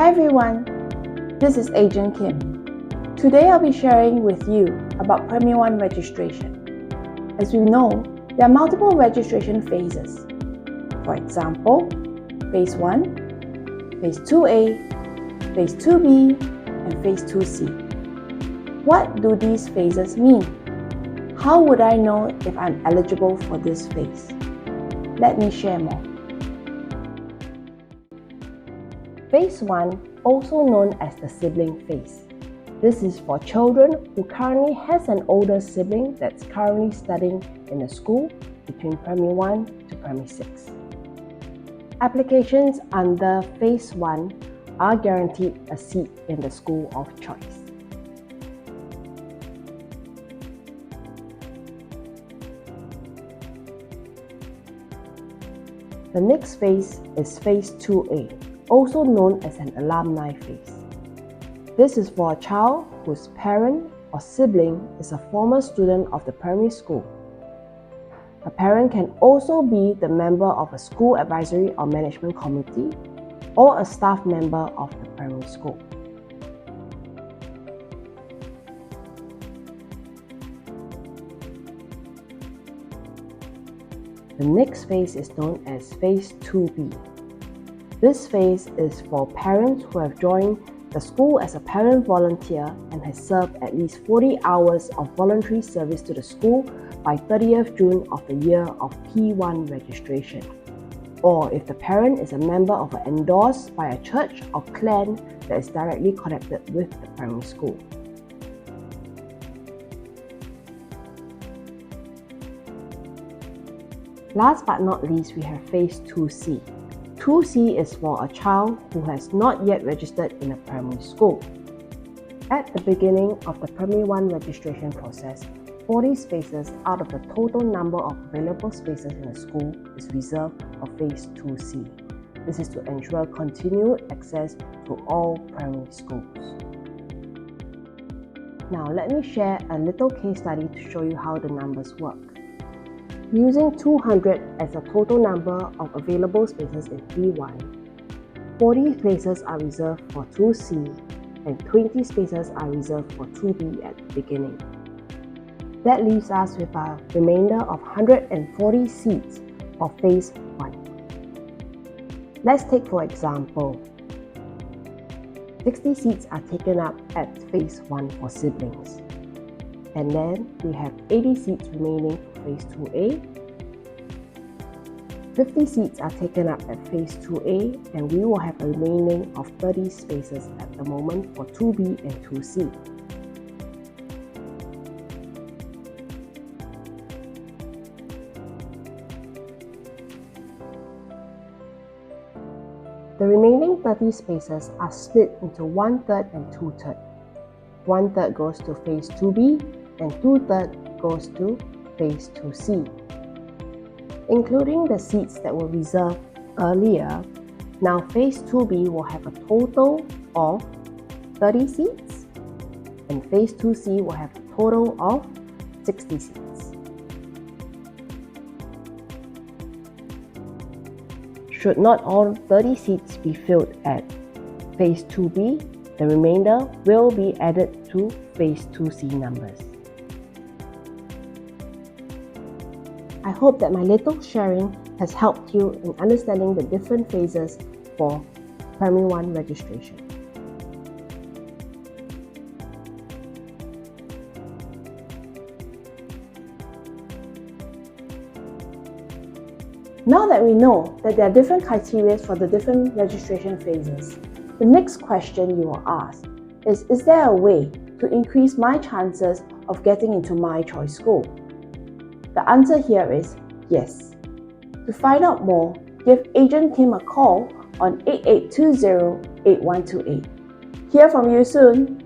Hi everyone, this is Agent Kim. Today I'll be sharing with you about Primary 1 registration. As we know, there are multiple registration phases. For example, Phase 1, Phase 2A, Phase 2B, and Phase 2C. What do these phases mean? How would I know if I'm eligible for this phase? Let me share more. Phase 1, also known as the sibling phase. This is for children who currently has an older sibling that's currently studying in a school between Primary 1 to Primary 6. Applications under Phase 1 are guaranteed a seat in the school of choice. The next phase is Phase 2A, also known as an alumni phase. This is for a child whose parent or sibling is a former student of the primary school. A parent can also be the member of a school advisory or management committee or a staff member of the primary school. The next phase is known as Phase 2B. This phase is for parents who have joined the school as a parent volunteer and has served at least 40 hours of voluntary service to the school by 30th June of the year of P1 registration, or if the parent is a member of an endorsed by a church or clan that is directly connected with the primary school. Last but not least, we have Phase 2C. 2C is for a child who has not yet registered in a primary school. At the beginning of the Primary 1 registration process, 40 spaces out of the total number of available spaces in a school is reserved for Phase 2C. This is to ensure continued access to all primary schools. Now let me share a little case study to show you how the numbers work. Using 200 as the total number of available spaces in P1, 40 places are reserved for 2C and 20 spaces are reserved for 2B at the beginning. That leaves us with a remainder of 140 seats for Phase 1. Let's take for example, 60 seats are taken up at Phase 1 for siblings. And then we have 80 seats remaining for Phase 2A. 50 seats are taken up at Phase 2A, and we will have a remaining of 30 spaces at the moment for 2B and 2C. The remaining 30 spaces are split into 1/3 and 2/3. 1/3 goes to Phase 2B and 2/3 goes to Phase 2C. Including the seats that were reserved earlier, now Phase 2B will have a total of 30 seats and Phase 2C will have a total of 60 seats. Should not all 30 seats be filled at Phase 2B, the remainder will be added to Phase 2C numbers. I hope that my little sharing has helped you in understanding the different phases for Primary 1 registration. Now that we know that there are different criteria for the different registration phases, the next question you will ask is there a way to increase my chances of getting into my choice school? The answer here is yes. To find out more, give Agent Kim a call on 8820-8128. Hear from you soon!